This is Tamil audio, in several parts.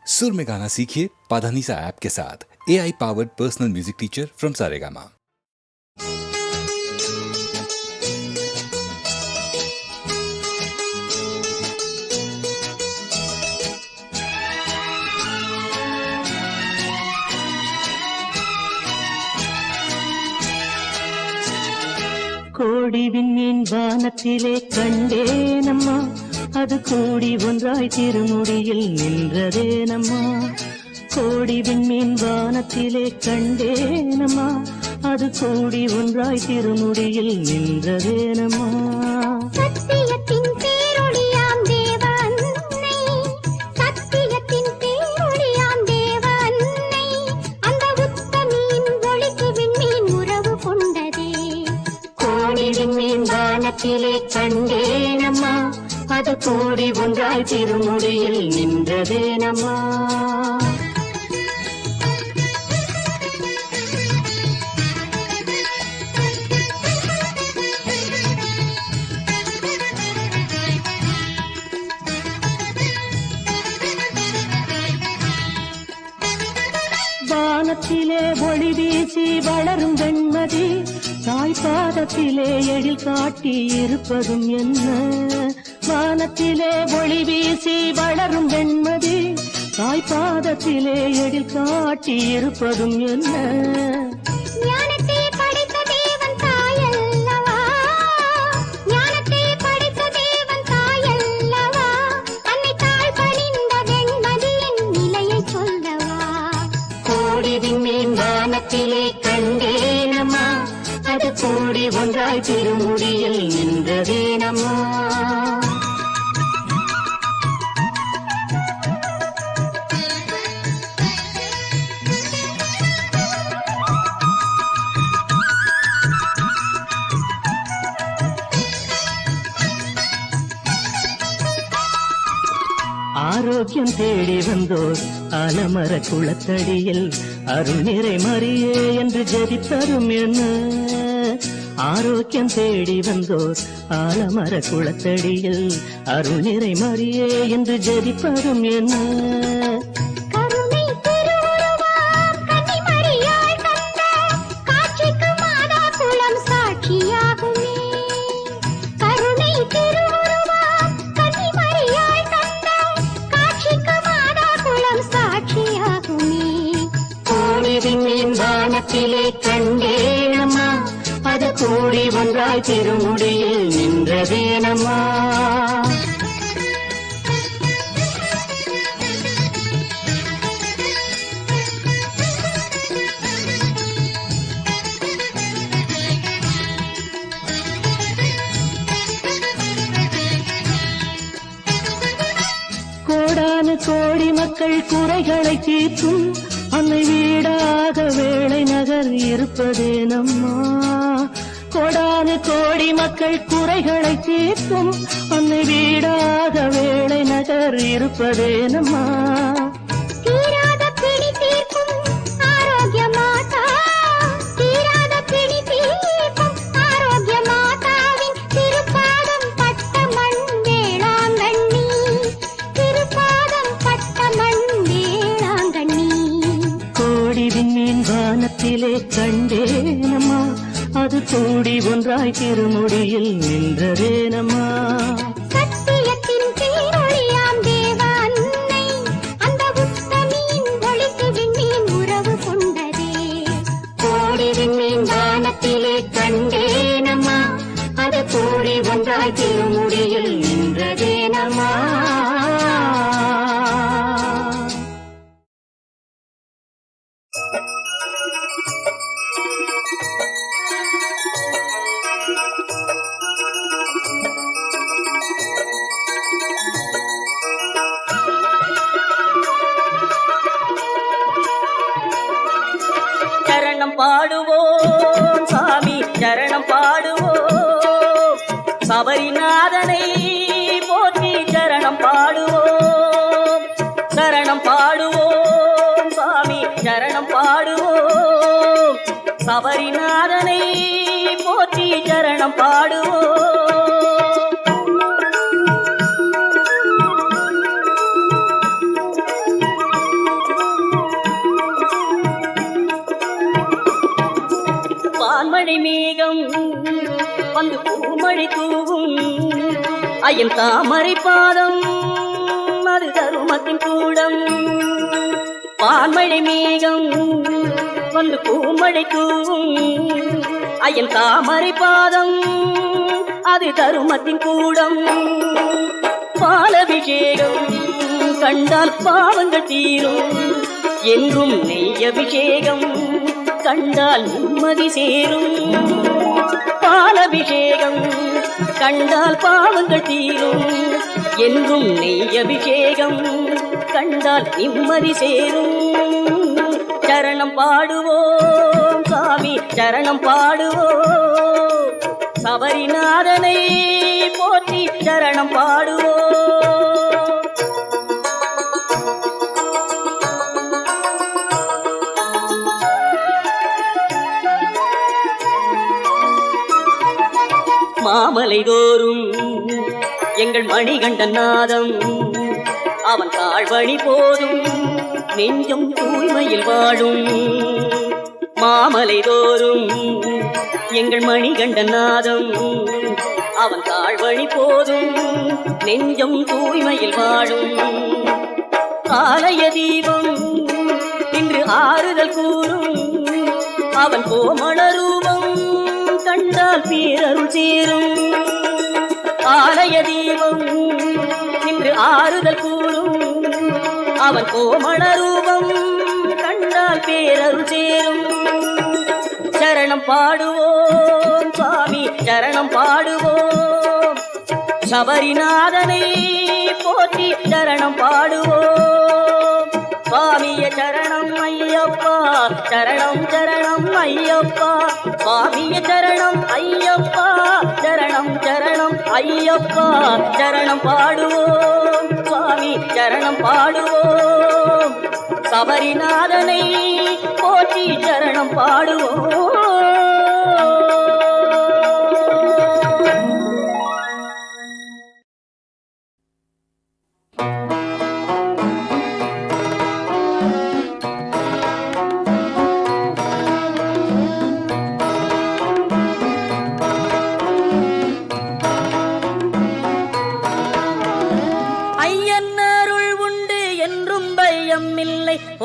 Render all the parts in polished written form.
सुर में गाना सीखिए पाधानीसा ऐप के साथ। AI powered personal music teacher from Saregama. கோடி விண்மீன் வானத்திலே கண்டேனம்மா, அது கூடி ஒன்றாய் திருமுடியில் நின்றதேனம்மா. கோடி விண்மீன் வானத்திலே கண்டேனம்மா, அது கூடி ஒன்றாய் திருமுடியில் நின்றதேனம்மா. சத்தியத்தின் பேரொளியாம் தேவ அன்னை, சத்தியத்தின் பேரொளியாம் தேவ அன்னை, அந்த உத்தமியின் ஒளிக்கு விண்மீன் உறவு கொண்டதே. கோடி விண்மீன் வானத்திலே கண்டேனம்மா, அது கூடி ஒன்றாய் திருமுடியில் நின்றதேனம்மா. வானத்திலே ஒளி வீசி வளரும் வெண்மதி, தாய்பாதத்திலே எழில் காட்டி இருப்பதும் என்ன. வானத்திலே ஒளி வீசி வளரும் வெண்மதி, தாய்பாதத்திலே எழில் காட்டி இருப்பதும் என்ன. ஞானத்தை படைத்த தேவன் தாயல்லவா, ஞானத்தை படைத்த தேவன் தாயல்லவா, அன்னை தாழ் பணிந்த வெண்மதியின் நிலையை சொல்லவா. கோடி விண்மீன் வானத்திலே கண்டேனம்மா, அது கூடி ஒன்றாய் திருமுடியில் நின்றதேனம்மா. ஆரோக்கியம் தேடி வந்தோர் ஆலமர குளத்தடியில் அருள் நிறை மறியே என்று ஜெபித்தரும் என்ன. ஆரோக்கியம் தேடி வந்தோர் ஆலமர குளத்தடியில் அருள் நிறை மறியே என்று ஜெபிப்பதும் என்ன. கருணை திருவுருவாம் கன்னிமரியாள் தந்த காட்சிக்கு மாதா குலம் சாட்சியாகுமே. கருணை திருவுருவாம் கன்னிமரியாள் தந்த காட்சிக்கு மாதா குலம் சாட்சியாகுமே. கோடி விண்மீன் வானத்திலே கண்டேனம்மா, அது கூடி ஒன்றாய் திருமுடியில் நின்றதேனம்மா. கோடானு கோடி மக்கள் குறைகளை தீர்க்கும் அன்னை வீடாக வேளை நகர் இருப்பதேனம்மா. கோடானு கோடி மக்கள் குறைகளை தீர்க்கும் அன்னை வீடாக வேளை நகர் இருப்பதேனம்மா. தீராத பிணி தீர்க்கும் ஆரோக்கிய மாதா, தீராத பிணி தீர்க்கும் ஆரோக்கிய மாதாவின் திருப்பாதம் பட்ட மண் வேளாங்கண்ணி, திருப்பாதம் பட்ட மண் வேளாங்கண்ணி. கோடி விண்மீன் வானத்திலே கண்டேனம்மா, அது கூடி ஒன்றாய் திருமுடியில் நின்றதேனம்மா. சத்தியத்தின் பேரொளியாம் தேவ அன்னை, அந்த உத்தமியின் ஒளிக்கு விண்மீன் உறவு கொண்டதே. கோடி விண்மீன் வானத்திலே கண்டேனம்மா, அது கூடி ஒன்றாய் திருமுடியில் நின்றதேனம்மா. சரணம் பாடுவோம் சாமி, சரணம் பாடுவோம் சபரிநாதனை போற்றி. சரணம் பாடுவோம், சரணம் பாடுவோம் சாமி, சரணம் பாடுவோம் சபரிநாதனை போற்றி. சரணம் பாடுவோம். பான்மழை மேகம் வந்து பூமழை தூவும் ஐயன் தாமரை பாதம் அது தருமத்தின் கூடம். பான்மழை மேகம் வந்து பூமழை தூவும் ஐயன் தாமரை பாதம் அது தருமத்தின் கூடம். பாலபிஷேகம் கண்டால் பாவங்கள் தீரும் என்றும் நெய் அபிஷேகம் கண்டால் நிம்மதி சேரும். பாலபிஷேகம் கண்டால் பாவங்கள் தீரும் என்றும் நெய் அபிஷேகம் கண்டால் நிம்மதி சேரும். சரணம் பாடுவோம் சாமி சரணம் பாடுவோம் சபரிநாதனை போற்றி சரணம் பாடுவோம். மாமலை தோறும் எங்கள் மணிகண்டன் நாதம் அவன் தாழ்வழி போதும் நெஞ்சம் தூய்மையில் வாழும். மாமலை தோறும் எங்கள் மணிகண்டன் நாதம் அவன் தாழ்வழி போதும் நெஞ்சம் தூய்மையில் வாழும். ஆலய தீபம் இன்று ஆறுதல் கூறும் அவன் கோமள ரூபம் கண்டால் பேரருள் சேரும். ஆலய தீபம் இன்று ஆறுதல் கூறும் அவன் கோமள ரூபம் கண்டால் பேரருள் சேரும். சரணம் பாடுவோம் சுவாமி சரணம் பாடுவோம் சபரிநாதனை போற்றி சரணம் பாடுவோம். சுவாமிய சரணம் ஐயப்பா சரணம் சரணம் ஐயப்பா சுவாமிய சரணம் ஐயப்பா சரணம் சரணம் ஐயப்பா சரணம் பாடுவோம் சுவாமி சரணம் பாடுவோம் சபரிநாதனை போற்றி சரணம் பாடுவோம்.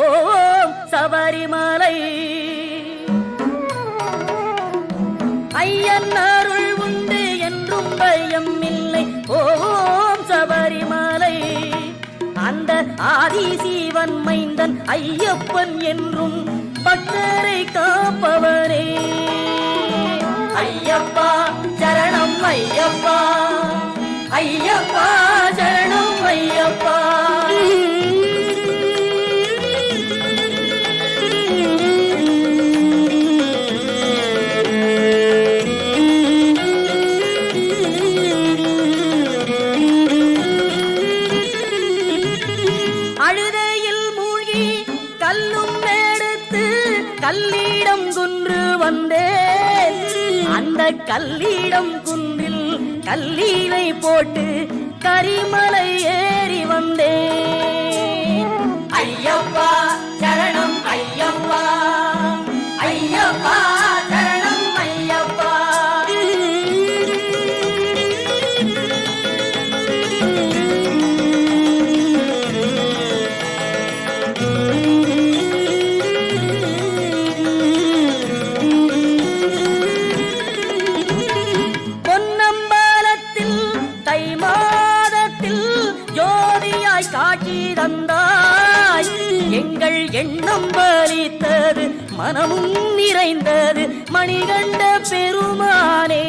ஓம் சபரிமலை ஐயன் அருள் உண்டு என்றும் பயம் இல்லை. ஓம் சபரிமலை அந்த ஆதிசீவன் மைந்தன் ஐயப்பன் என்றும் பக்தரை காப்பவரே. ஐயப்பா சரணம் ஐயப்பா ஐயப்பா சரணம் ஐயப்பா. கல்லிடம் குன்று வந்தேன் அந்த கல்லிடம் குன்றில் கல்லீரை போட்டு கரிமலை ஏறி வந்தேன். ஐயப்பா சரணம் ஐயப்பா ஐயப்பா சரணம் ஐயப்பா. காட்சி தந்தாய் எங்கள் எண்ணம் பலித்தது மனமும் நிறைந்தது மணிகண்ட பெருமானே.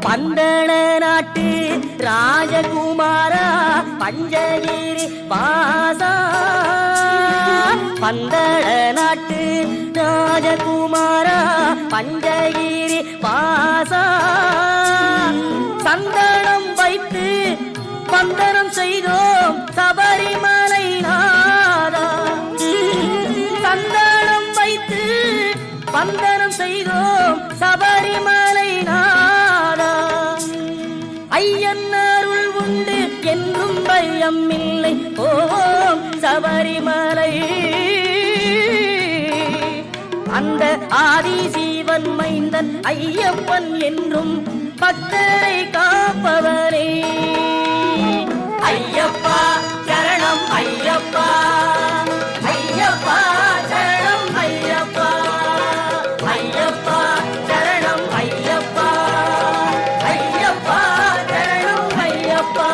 பந்தள நாட்டு ராஜகுமாரா பஞ்சகிரி வாசா பந்தள நாட்டு ராஜகுமாரா பஞ்சகிரி வாசா சந்தனம் வைத்து பந்தனம் செய்தோம் சபரிமலை நாதா. சந்தனம் வைத்து பந்தனம் செய்தோம் சபரிமலை நாதா. ஐயன் அருள் உண்டு என்று போதும் பயம் இல்லை போவோம் சபரிமலை. அந்த ஆதி ஜீவன் மைந்தன் ஐயப்பன் என்றும் பக்தரை காப்பவரே. ஐயப்பா சரணம் ஐயப்பா, ஐயப்பா சரணம் ஐயப்பா, ஐயப்பா சரணம் ஐயப்பா, ஐயப்பா சரணம் ஐயப்பா.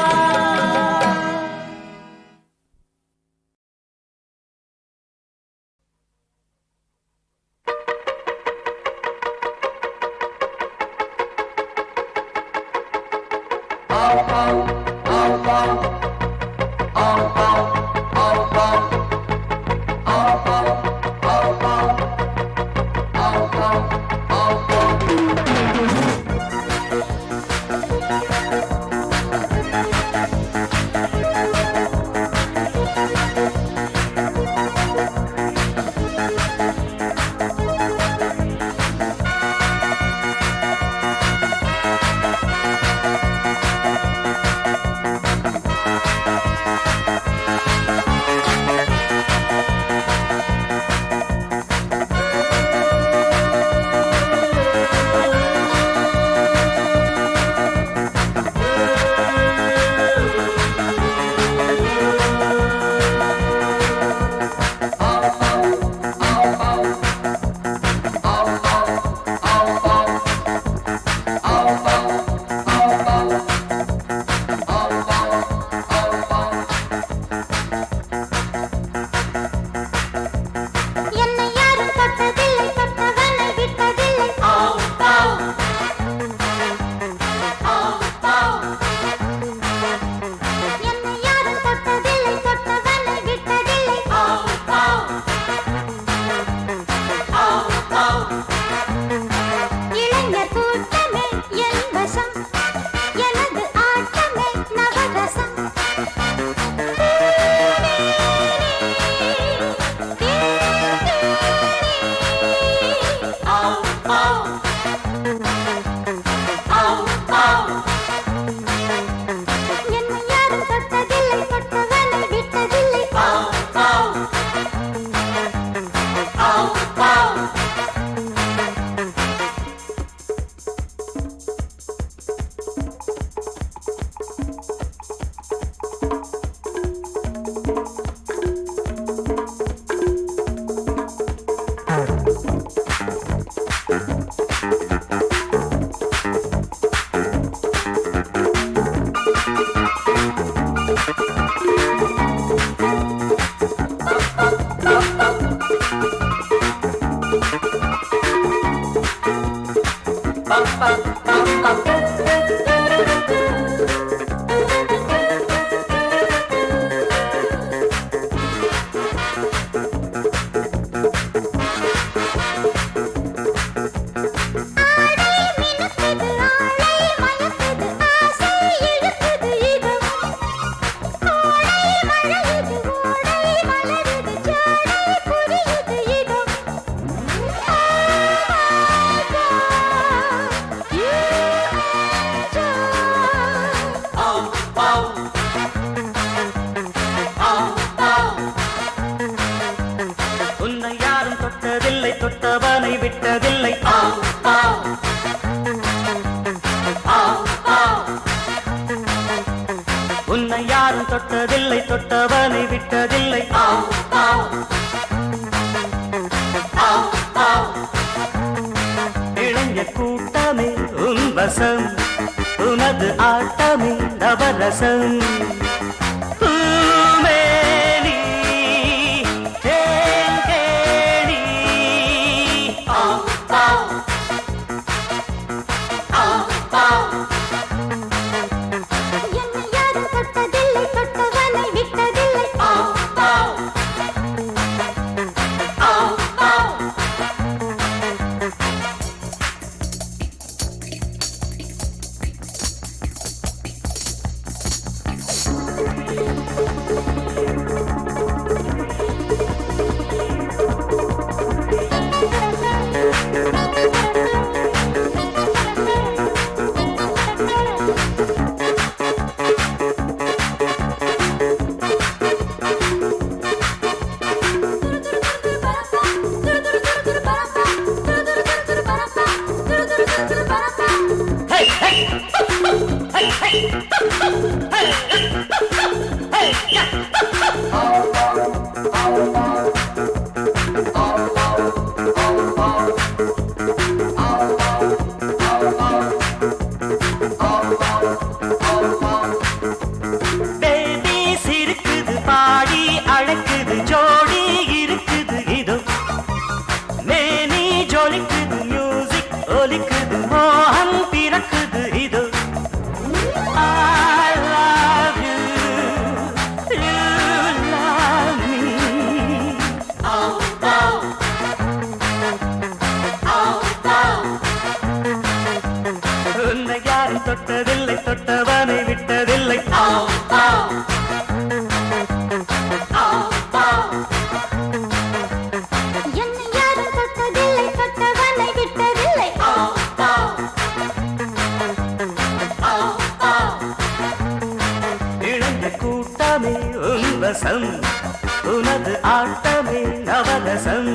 தொட்டவனை விட்டதில்லை. உன்னை யாரும் தொட்டதில்லை, தொட்டவனை விட்டதில்லை. இளைஞர் கூட்டமே உன் வசம், உனது ஆட்டமே நவரசம். மோகம் பிறக்குது இது I love you, you love me. உன்னை யாரும் தொட்டதில்லை தொட்டவனை விட்டதில்லை என்னை யாரும் தொட்டதில்லை தொட்டவனை விட்டதில்லை இழந்த கூட்டமே உன்வசம் உனது ஆட்டமே நவரசம்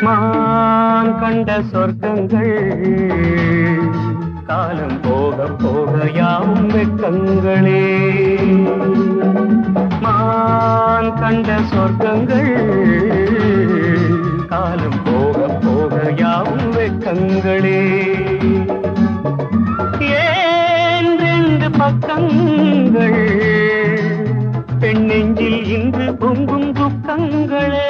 மான் கண்ட சொர்க்கங்கள் காலம் போக போக யாவும் வெட்கங்களே மான் கண்ட சொர்க்கங்கள் காலம் போக போக யாவும் வெட்கங்களே ஏன் ரெண்டு பக்கங்கள் பெண் நெஞ்சில் இன்று பொங்கும் துக்கங்களே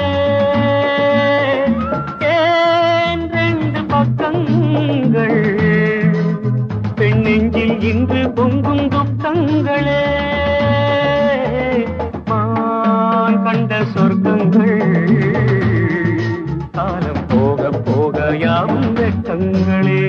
ஏன் ரெண்டு பக்கங்கள் பெண் நெஞ்சில் இன்று பொங்கும் துக்கங்களே மான் கண்ட சொர்க்கங்கள் காலம் போக போக யாவும் வெட்கங்களே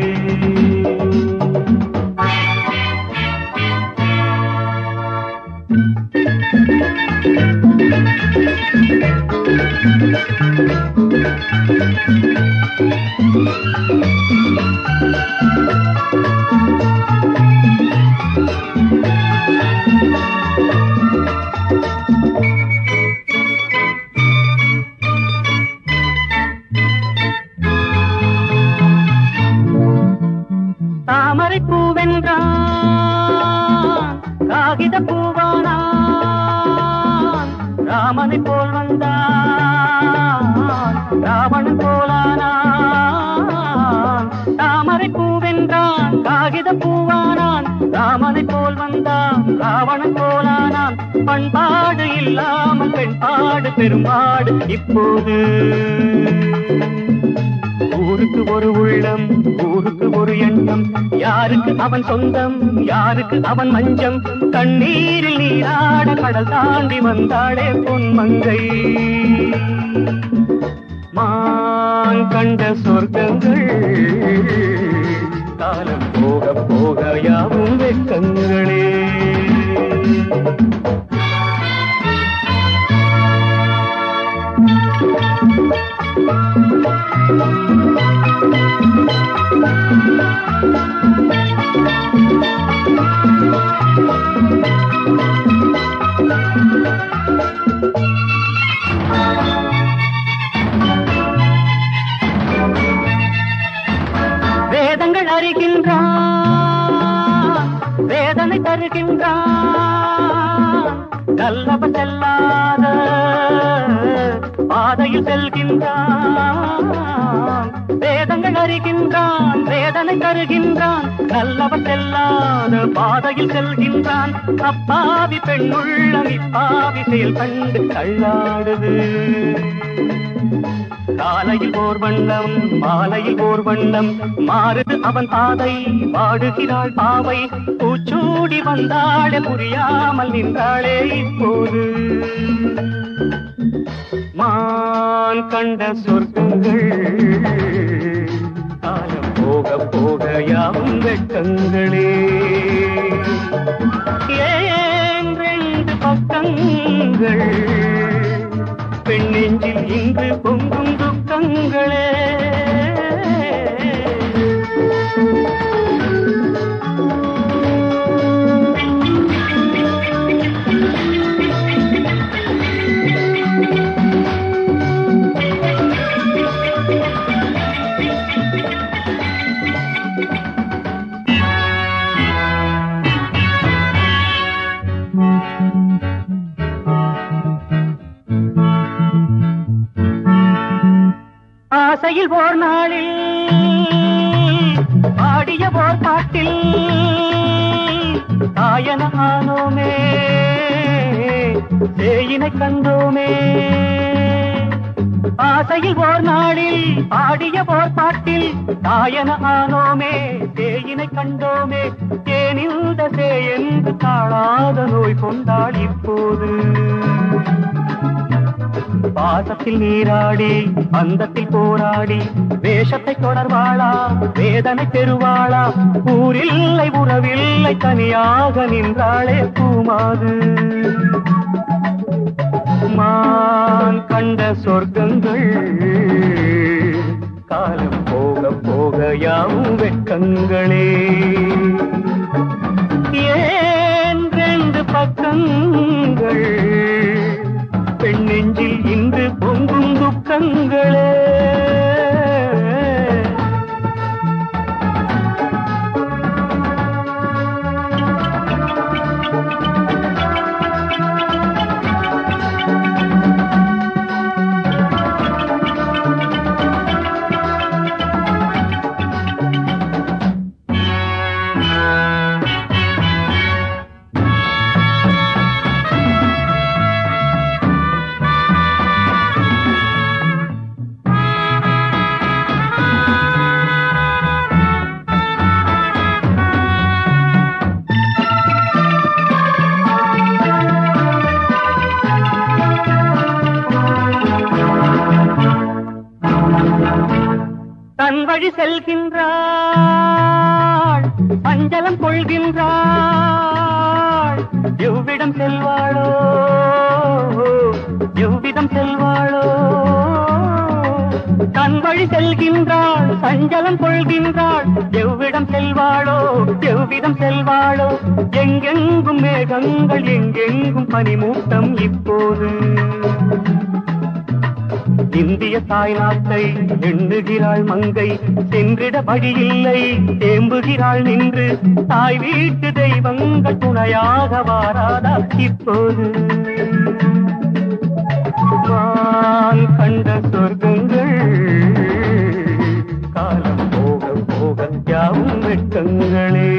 தாமரை பூவென்றான் காகித பூவானான் ராமனை போல் வந்தான் ராவணன் போலானான் தாமரை பூவென்றான் காகித பூவானான் ராமனை போல் வந்தான் ராவணன் போலானான் பண்பாடு இல்லாமல் பெண்பாடு பெரும்பாடு இப்போது ஊருக்கு ஒரு உள்ளம் ஊருக்கு ஒரு எண்ணம் யாருக்கு அவன் சொந்தம் யாருக்கு அவன் மஞ்சம் கண்ணீரில் நீராட கடல் தாண்டி வந்தாளே பொன்மங்கை மான் கண்ட சொர்க்கங்கள் காலம் போக போக யாவும் வெட்கங்களே வேதங்கள் அறிகின்றான் வேதனை தருகின்றான் கல்லவ செல்லாத பாதையில் செல்கின்றான் வேதங்கள் அறிகின்றான் வேதனை தருகின்றான் நல்லவ செல்லாத பாதையில் செல்கின்றான் அப்பாவி பெண்ணுள்ளம் இப்பாவி செயல் கண்டு தள்ளாடுது காலையில் ஓர் வண்ணம் மாலையில் ஓர் வண்ணம் மாறுது அவன் பாதை வாடுகிறாள் பாவை பூச்சூடி வந்தாளே புரியாமல் நின்றாளே இப்போது மான் கண்ட சொர்க்கங்கள் காலம் போக போக யாவும் வெட்கங்களே சொர்க்கங்கள் பெண் நெஞ்சில் இன்று பொங்கும் துக்கங்களே. ஆசையில் ஓர் நாளில் ஆடிய ஓர் பாட்டில் ஆயன ஆனோமே சேயினை கண்டோமே. ஆசையில் ஓர் நாளில் ஆடிய ஓர் பாட்டில் ஆயன ஆனோமே சேயினை கண்டோமே. ஏன் இந்த சே என்று தாழாத நோய் கொண்டாள் இப்போது. பாசத்தில் நீராடி அந்தத்தில் போராடி வேஷத்தை தொடர்வாளா வேதனை பெறுவாளா. ஊரில்லை உறவில்லை தனியாக நின்றாளே பூமாது. மான் கண்ட சொர்க்கங்கள் காலம் போக போக யாவும் வெட்கங்களே. ஏன் ரெண்டு பக்கங்கள் பெண் நெஞ்சில் இன்று பொங்கும் துக்கங்களே. தன் வழி செல்கின்றாள் அஞ்சலம் கொள்கின்றாள். எவ்விடம் செல்வாளோ எவ்விதம் செல்வாளோ. தன் வழி செல்கின்றாள் சஞ்சலம் கொள்கின்றாள். எவ்விடம் செல்வாளோ எவ்விதம் செல்வாளோ. எங்கெங்கும் மேகங்கள் எங்கெங்கும் பனிமூட்டம் இப்போது. இந்திய தாய்நாட்டை எண்ணுகிறாள் மங்கை சென்றிட வழியில்லை தேம்புகிறாள் நின்று. தாய் வீட்டு தெய்வங்கள் துணையாக வாராதா இப்போது. மான் கண்ட சொர்க்கங்கள் காலம் போக போக யாவும் வெட்கங்களே.